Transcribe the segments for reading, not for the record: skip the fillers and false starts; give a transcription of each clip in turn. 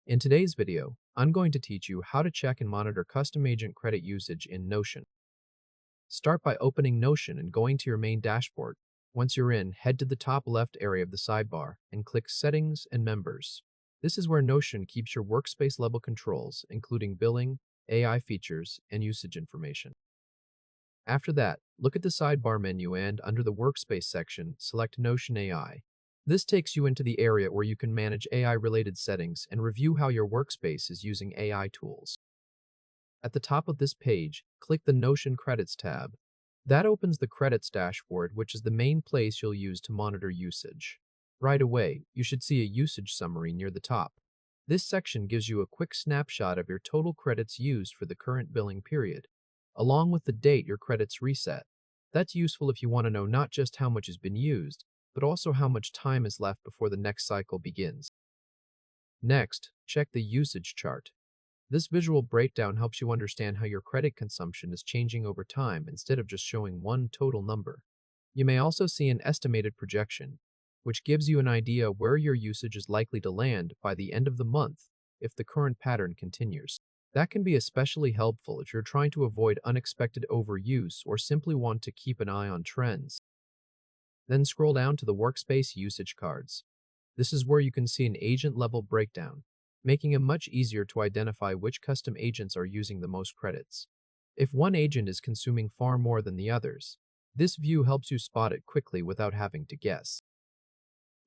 In today's video, I'm going to teach you how to check and monitor custom agent credit usage in Notion. Start by opening Notion and going to your main dashboard. Once you're in, head to the top left area of the sidebar and click Settings and Members. This is where Notion keeps your workspace level controls, including billing, AI features, and usage information. After that, look at the sidebar menu and, under the Workspace section, select Notion AI. This takes you into the area where you can manage AI-related settings and review how your workspace is using AI tools. At the top of this page, click the Notion Credits tab. That opens the Credits dashboard, which is the main place you'll use to monitor usage. Right away, you should see a usage summary near the top. This section gives you a quick snapshot of your total credits used for the current billing period, along with the date your credits reset. That's useful if you want to know not just how much has been used, but also how much time is left before the next cycle begins. Next, check the usage chart. This visual breakdown helps you understand how your credit consumption is changing over time instead of just showing one total number. You may also see an estimated projection, which gives you an idea where your usage is likely to land by the end of the month if the current pattern continues. That can be especially helpful if you're trying to avoid unexpected overuse or simply want to keep an eye on trends. Then scroll down to the Workspace usage cards. This is where you can see an agent-level breakdown, making it much easier to identify which custom agents are using the most credits. If one agent is consuming far more than the others, this view helps you spot it quickly without having to guess.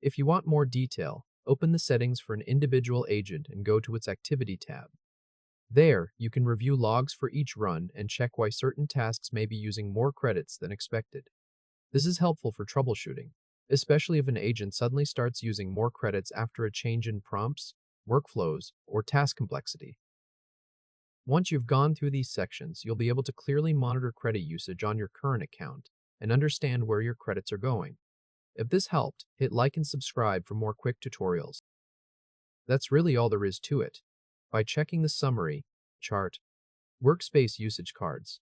If you want more detail, open the settings for an individual agent and go to its Activity tab. There, you can review logs for each run and check why certain tasks may be using more credits than expected. This is helpful for troubleshooting, especially if an agent suddenly starts using more credits after a change in prompts, workflows, or task complexity. Once you've gone through these sections, you'll be able to clearly monitor credit usage on your current account and understand where your credits are going. If this helped, hit like and subscribe for more quick tutorials. That's really all there is to it. By checking the summary, chart, workspace usage cards,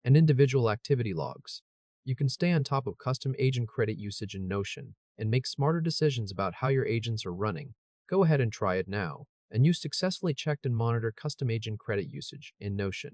and individual activity logs, you can stay on top of custom agent credit usage in Notion and make smarter decisions about how your agents are running. Go ahead and try it now, and you successfully checked and monitored custom agent credit usage in Notion.